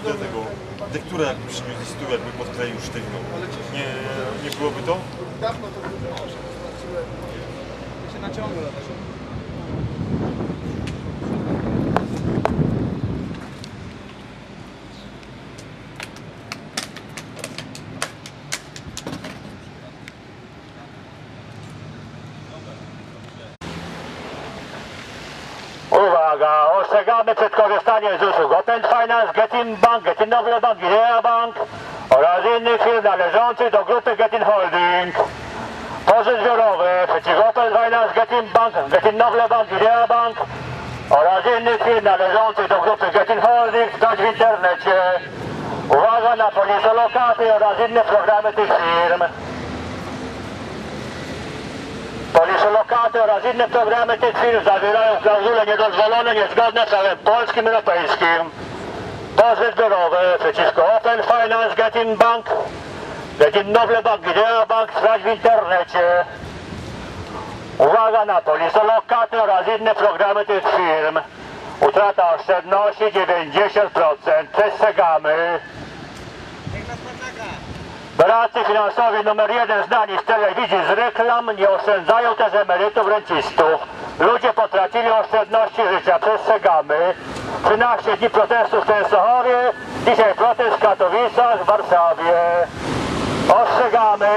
kurde tego, tekturę jakby przyniósł z tyłu, jakby podkleił sztywno. Nie byłoby to? Dawno to było, że sprawdziłem. Ja się naciągnę na to. Uwaga, ostrzegamy przed korzystaniem z usług Open Finance, Getin Bank, Getin Noble Bank, Idea Bank oraz innych firm należących do grupy Getin Holding. Pozy zbiorowy przeciw Open Finance, Getin Bank, Getin Noble Bank, Idea Bank oraz innych firm należących do grupy Getin Holding sprawdź w internecie. Uwaga na polisolokaty oraz inne programy tych firm. Polisolokaty oraz inne programy tych firm zawierają klauzule niedozwolone, niezgodne z prawem polskim i europejskim. Pozwy zbiorowe przeciwko Open Finance, Getin Bank, Getin Noble Bank, Idea Bank, sprawdź w internecie. Uwaga na polisolokaty oraz inne programy tych firm. Utrata oszczędności 90%. Przestrzegamy. Doradcy finansowi numer 1 znani z telewizji, z reklam, nie oszczędzają też emerytów, rencistów. Ludzie potracili oszczędności życia, przestrzegamy. 13 dni protestów w Częstochowie, dzisiaj protest w Katowicach, w Warszawie. Ostrzegamy.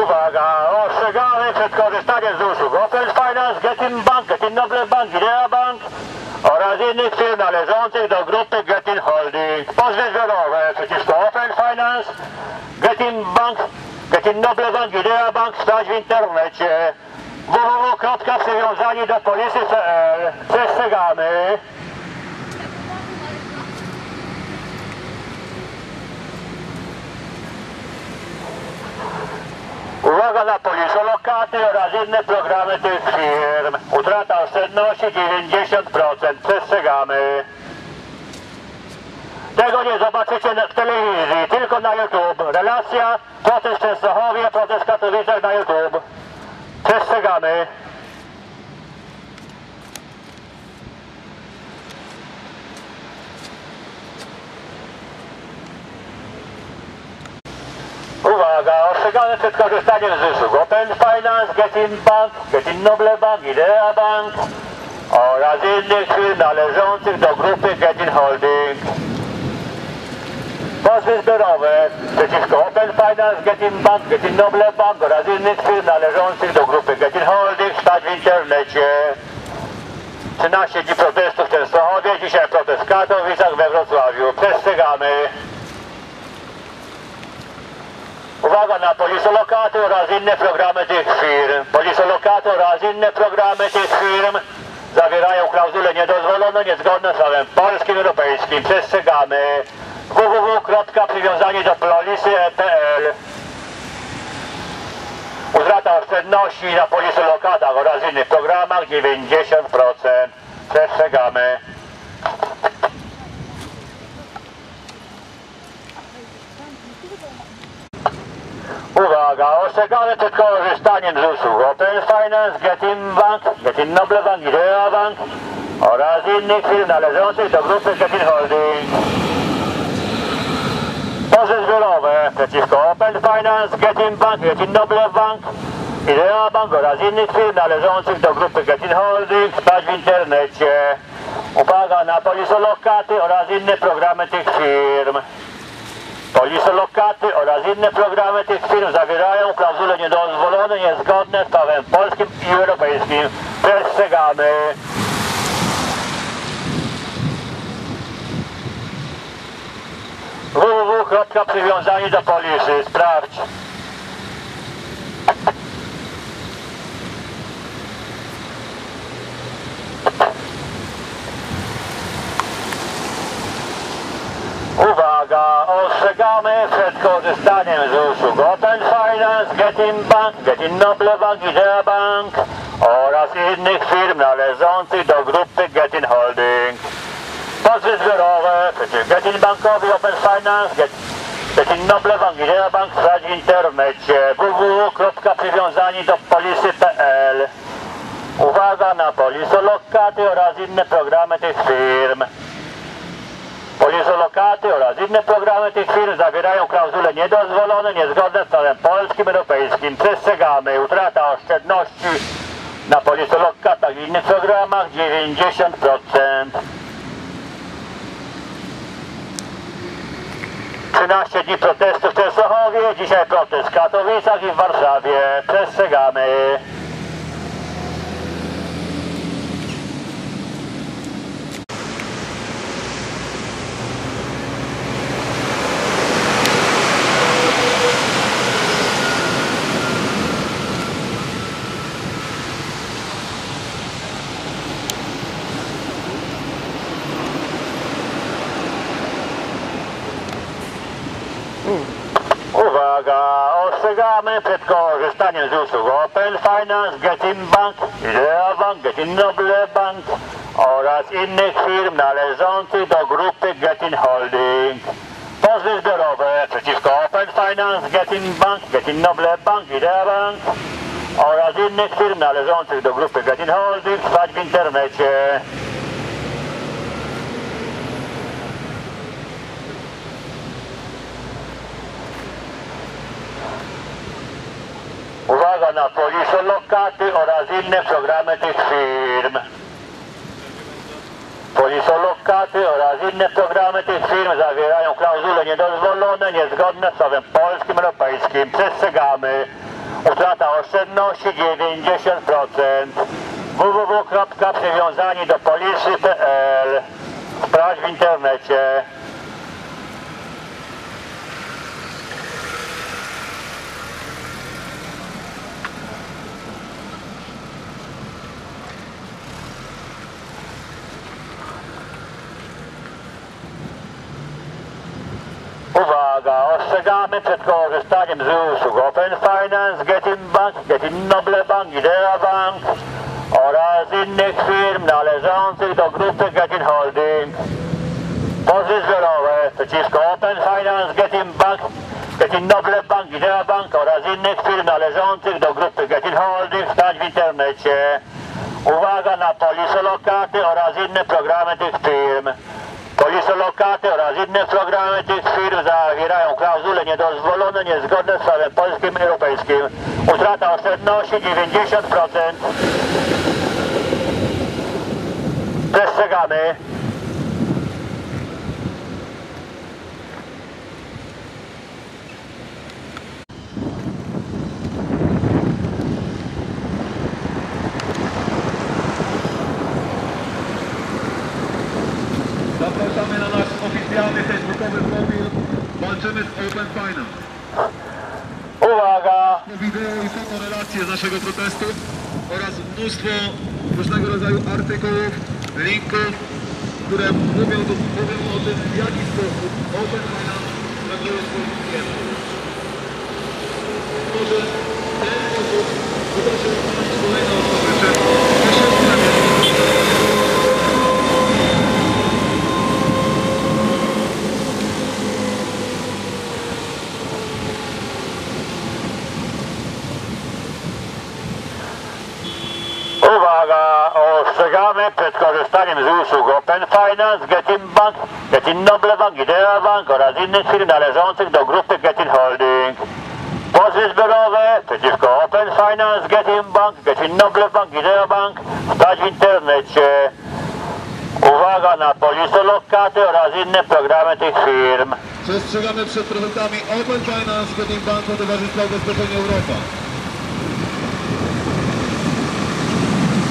Uwaga, ostrzegamy przed korzystaniem z usług Open Finance, Getin Bank, Getin Noble Bank, Idea Bank oraz innych firm należących do grupy Getin Holding. Pozwy zbiorowe przeciwko Open Finance, Getin Bank, Getin Noble Bank, Idea Bank sprawdź w internecie. www.przywiązani-do-polisy.pl. Przestrzegamy. Uwaga na polisolokaty oraz inne programy tych firm. Utrata oszczędności 90%. Przestrzegamy. Tego nie zobaczycie w telewizji, tylko na YouTube. Relacja, protest w Częstochowie, protest w Katowicach na YouTube. Przestrzegamy. Uwaga, ostrzegamy przed korzystaniem z usług Open Finance, Getin Bank, Getin Noble Bank, Idea Bank oraz innych firm należących do grupy Getin Holding. Pozwy zbiorowe przeciwko Open Finance, Getin Bank, Getin Noble Bank oraz innych firm należących do grupy Getin Holding sprawdź w internecie. 13 dni protestów w Częstochowie, dzisiaj protest w Katowicach, we Wrocławiu. Przestrzegamy. Uwaga na polisolokaty oraz inne programy tych firm. Polisolokaty oraz inne programy tych firm zawierają klauzule niedozwolone, niezgodne z prawem polskim i europejskim. Przestrzegamy. www.przywiązani-do-polisy.pl. Utrata oszczędności na polisolokatach oraz innych programach 90%. Przestrzegamy. Uwaga, ostrzegamy przed korzystaniem z usług Open Finance, Getin Bank, Getin Noble Bank, Idea Bank oraz innych firm należących do grupy Getin Holding. Pozwy zbiorowe przeciwko Open Finance, Getin Bank, Getin Noble Bank, Idea Bank oraz innych firm należących do grupy Getin Holding sprawdź w internecie. Uwaga na polisolokaty oraz inne programy tych firm. Polisolokaty oraz inne programy tych firm zawierają klauzule niedozwolone, niezgodne z prawem polskim i europejskim. Przestrzegamy. www.przywiązani-do-polisy. Sprawdź. Ostrzegamy przed korzystaniem z usług Open Finance, Getin Bank, Getin Noble Bank, Idea Bank oraz innych firm należących do grupy Getin Holding. Pozwy zbiorowe przeciw Getin Bankowi, Open Finance, Getin Noble Bank, Idea Bank sprawdź w internecie www.przywiązani-do-polisy.pl. Uwaga na polisolokaty oraz inne programy tych firm. Polisolokaty oraz inne programy tych firm zawierają klauzule niedozwolone, niezgodne z prawem polskim, europejskim. Przestrzegamy. Utrata oszczędności na polisolokatach i innych programach 90%. 13 dni protestów w Częstochowie, dzisiaj protest w Katowicach i w Warszawie. Przestrzegamy. Uwaga! Ostrzegamy przed korzystaniem z usług Open Finance, Getin Bank, Idea Bank, Getin Noble Bank oraz innych firm należących do grupy Getin Holding. Pozwy zbiorowe przeciwko Open Finance, Getin Bank, Getin Noble Bank, Idea Bank oraz innych firm należących do grupy Getin Holding sprawdź w internecie. Uwaga na polisolokaty oraz inne programy tych firm. Polisolokaty oraz inne programy tych firm zawierają klauzule niedozwolone, niezgodne z prawem polskim, europejskim. Przestrzegamy. Utrata oszczędności 90%. www.przywiązani-do-polisy.pl. Sprawdź w internecie. Uwaga! Ostrzegamy przed korzystaniem z usług Open Finance, Getin Bank, Getin Noble Bank, Idea Bank oraz innych firm należących do grupy Getin Holding. Pozwy zbiorowe przeciwko Open Finance, Getin Bank, Getin Noble Bank, Idea Bank oraz innych firm należących do grupy Getin Holding sprawdź w internecie. Uwaga na polisolokaty oraz inne programy tych firm. Polisolokaty oraz inne programy tych firm zawierają klauzule niedozwolone, niezgodne z prawem polskim i europejskim. Utrata oszczędności 90%. Przestrzegamy. Zapraszamy na nasz oficjalny facebookowy profil Walczymy z Open Finance. Uwaga! Wideo i fotorelacje z naszego protestu oraz mnóstwo różnego rodzaju artykułów, linków, które mówią o tym, w jaki sposób Open Finance traktuje swoich klientów. Może w ten sposób uda się uznać kolejne osoby, że jeszcze Uwaga! Ostrzegamy przed korzystaniem z usług Open Finance, Getin Bank, Getin Noble Bank, Idea Bank oraz innych firm należących do grupy Getin Holding. Pozwy zbiorowe przeciwko Open Finance, Getin Bank, Getin Noble Bank, Idea Bank sprawdź w internecie. Uwaga na polisolokaty oraz inne programy tych firm. przestrzegamy przed produktami Open Finance, Getin Banku, Towarzystwa Ubezpieczeń Europa.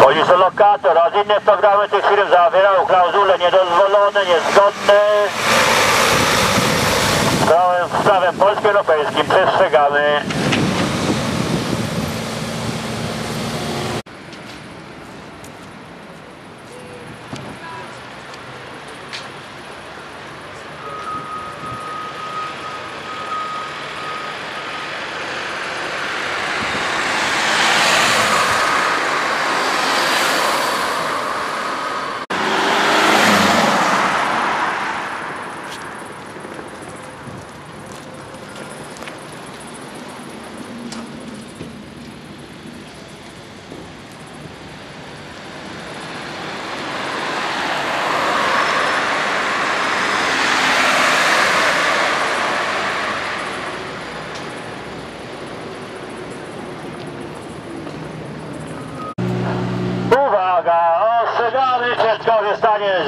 Polisolokaty oraz inne programy tych firm zawierają klauzule niedozwolone, niezgodne z prawem polskim i europejskim. Przestrzegamy.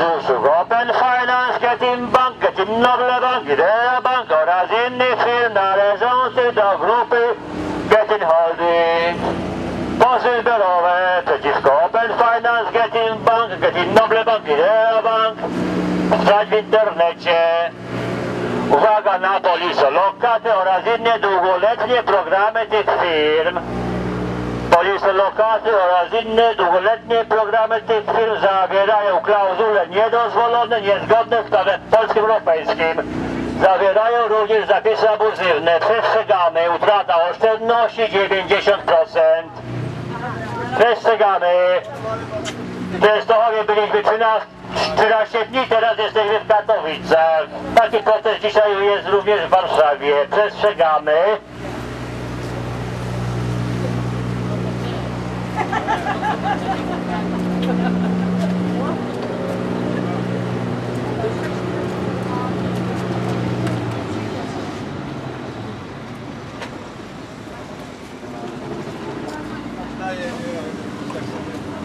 ZUS-ów, Open Finance, Getin Bank, Getin Noble Bank, Idea Bank oraz innych firm należących do grupy Getin Holding. Pozwy zbiorowe przeciwko Open Finance, Getin Bank, Getin Noble Bank, Idea Bank wstać w internecie. Uwaga na polisolokaty oraz inne długoletnie programy tych firm. Polisolokaty oraz inne długoletnie programy tych firm zawierają klauzule niedozwolone, niezgodne z prawem polskim europejskim. Zawierają również zapisy abuzywne. Przestrzegamy. Utrata oszczędności 90%. Przestrzegamy. W Częstochowie byliśmy 13 dni, teraz jesteśmy w Katowicach. Taki protest dzisiaj jest również w Warszawie. Przestrzegamy.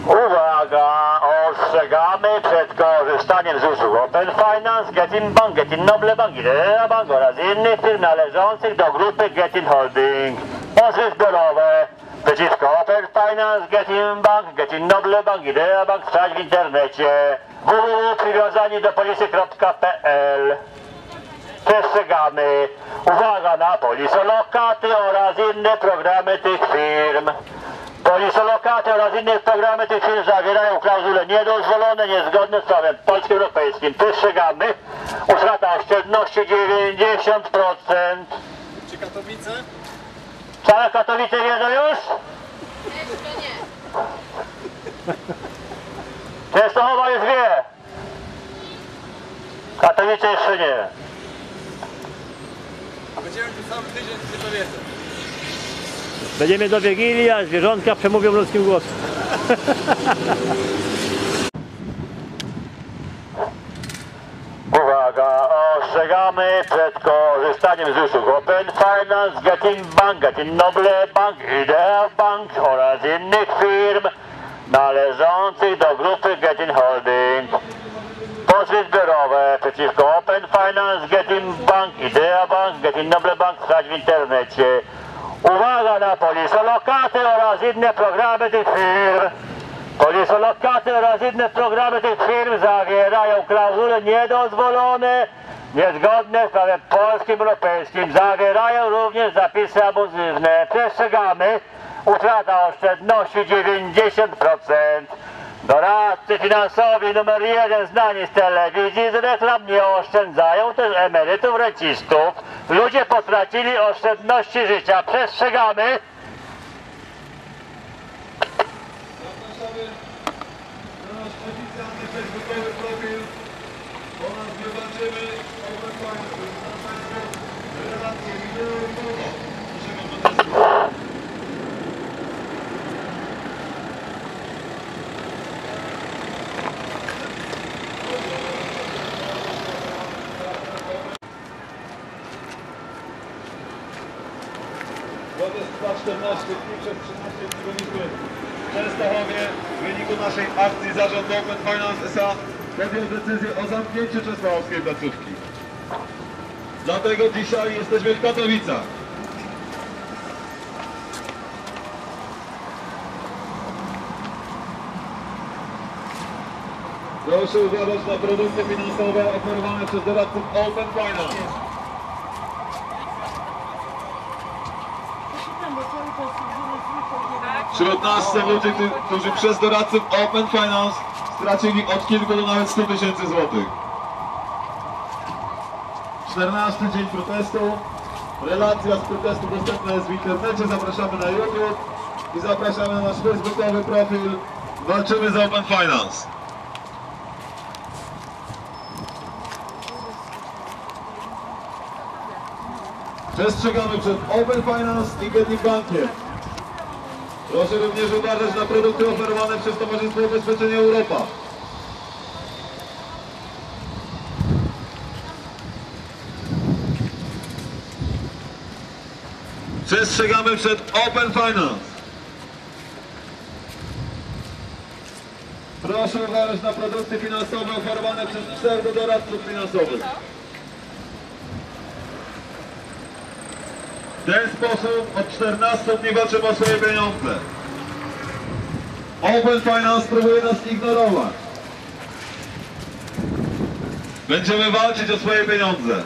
Uwaga! Ostrzegamy przed korzystaniem z usług Open Finance, Getin Bank, Getin Noble Bank, Idea Bank oraz innych firm należących do grupy Getin Holding. Pozwy zbiorowe przeciwko Open Finance, Getin Bank, Getin Noble Bank, Idea Bank wstać w internecie www.przywiązani-do-polisy.pl. Przestrzegamy. Uwaga na polisolokaty oraz inne programy tych firm. Polisolokaty oraz inne programy tych firm zawierają klauzule niedozwolone, niezgodne z prawem polskim europejskim. Przestrzegamy. Utrata oszczędności 90%. Czy Katowice? Całe Katowice wiedzą już? Jeszcze nie. Częstochowa już wie. Katowice jeszcze nie. Będziemy tu cały tydzień, gdzie to wiedzą. Będziemy do Wigilii, a zwierzątka przemówią ludzkim głosem. Uwaga, ostrzegamy przed korzystaniem z usług Open Finance, Getin Bank, Getin Noble Bank, Idea Bank oraz innych firm należących do grupy Getin Holding. Pozwy zbiorowe przeciwko Open Finance, Getin Bank, Idea Bank, Getin Noble Bank wstać w internecie. Uwaga na polisolokaty oraz inne programy tych firm. Polisolokaty oraz inne programy tych firm zawierają klauzule niedozwolone, niezgodne z prawem polskim, europejskim. Zawierają również zapisy abuzywne. Przestrzegamy. Utrata oszczędności 90%. Doradcy finansowi numer 1 znani z telewizji, z reklam nie oszczędzają też emerytów, rencistów. Ludzie potracili oszczędności życia. Przestrzegamy. Zapraszamy na nasz oficjalny facebookowy profil. Po nas zobaczymy Open Finance. Relacje wideo i foto naszego protestu. Protest trwa 14 dni, przez 13 dni byliśmy w Częstochowie. W wyniku naszej akcji zarząd Open Finance S.A. podjął decyzję o zamknięciu częstochowskiej placówki. Dlatego dzisiaj jesteśmy w Katowicach. Proszę uważać na produkty finansowe oferowane przez doradców Open Finance. Wśród nas są ludzie, którzy przez doradców Open Finance stracili od kilku do nawet 100 tysięcy złotych. 14 dzień protestu. Relacja z protestu dostępna jest w internecie. Zapraszamy na YouTube i zapraszamy na nasz facebookowy profil Walczymy z Open Finance. Przestrzegamy przed Open Finance i Getin Bankiem. Proszę również uważać na produkty oferowane przez Towarzystwo Ubezpieczenia Europa. Przestrzegamy przed Open Finance. Proszę uważać na produkty finansowe oferowane przez pseudodoradców finansowych. W ten sposób od 14 dni walczymy o swoje pieniądze. Open Finance próbuje nas ignorować. Będziemy walczyć o swoje pieniądze.